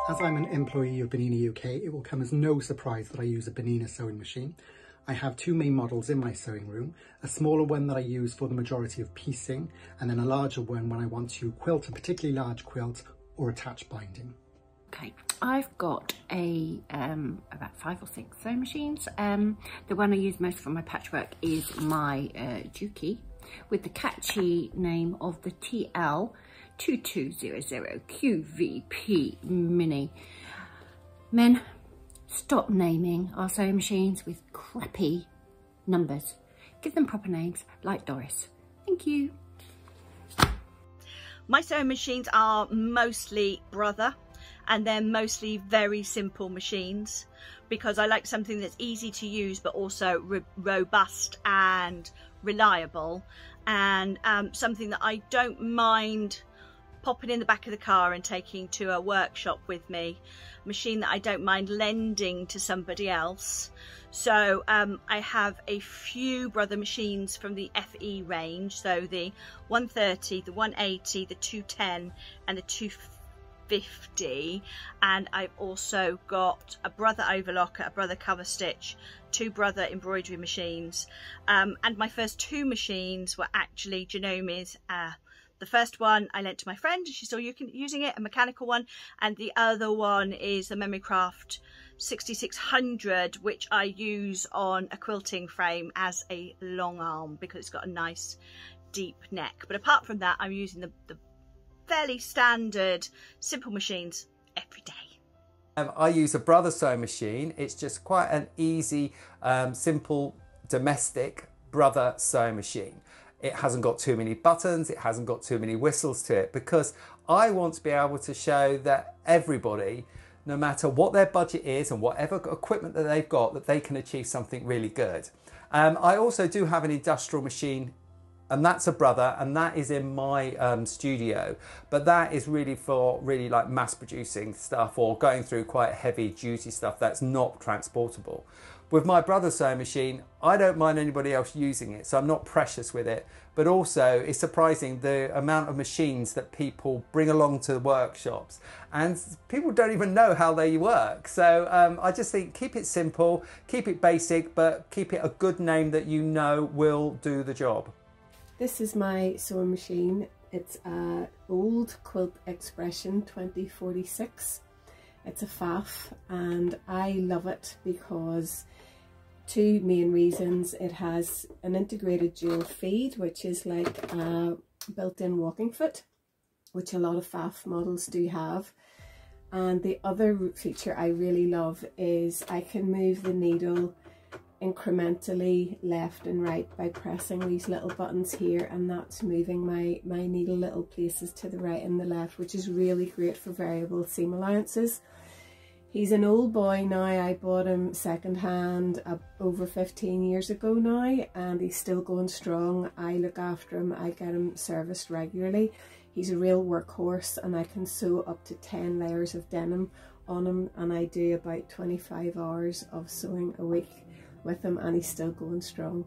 As I'm an employee of Bernina UK, it will come as no surprise that I use a Bernina sewing machine. I have two main models in my sewing room, a smaller one that I use for the majority of piecing, and then a larger one when I want to quilt a particularly large quilt or attach binding. Okay, I've got about 5 or 6 sewing machines. The one I use most for my patchwork is my Juki, with the catchy name of the TL2200 QVP Mini. Men, stop naming our sewing machines with crappy numbers. Give them proper names, like Doris. Thank you. My sewing machines are mostly Brother, and they're mostly very simple machines because I like something that's easy to use but also robust and reliable, and something that I don't mind popping in the back of the car and taking to a workshop with me. Machine that I don't mind lending to somebody else. So I have a few Brother machines from the FE range, so the 130, the 180, the 210 and the 250, and I've also got a Brother overlocker, a Brother cover stitch, 2 Brother embroidery machines, and my first 2 machines were actually Janomi's. The first one I lent to my friend, she's still using it, a mechanical one, and the other one is the Memorycraft 6600, which I use on a quilting frame as a long arm because it's got a nice deep neck. But apart from that, I'm using the fairly standard simple machines every day. I use a Brother sewing machine. It's just quite an easy, simple, domestic Brother sewing machine. It hasn't got too many buttons, it hasn't got too many whistles to it, because I want to be able to show that everybody, no matter what their budget is and whatever equipment that they've got, that they can achieve something really good. I also do have an industrial machine, and that's a Brother, and that is in my studio, but that is really for like mass producing stuff or going through quite heavy duty stuff that's not transportable. With my Brother sewing machine, I don't mind anybody else using it, so I'm not precious with it, but also it's surprising the amount of machines that people bring along to workshops, and people don't even know how they work. So I just think keep it simple, keep it basic, but keep it a good name that you know will do the job. This is my sewing machine. It's a old Quilt Expression 2046. It's a faff, and I love it because 2 main reasons. It has an integrated dual feed, which is like a built-in walking foot, which a lot of faff models do have. And the other feature I really love is I can move the needle incrementally left and right by pressing these little buttons here, and that's moving my needle little places to the right and the left, which is really great for variable seam allowances. He's an old boy now. I bought him second hand over 15 years ago now, and he's still going strong. I look after him, I get him serviced regularly. He's a real workhorse, and I can sew up to 10 layers of denim on him, and I do about 25 hours of sewing a week with him, and he's still going strong.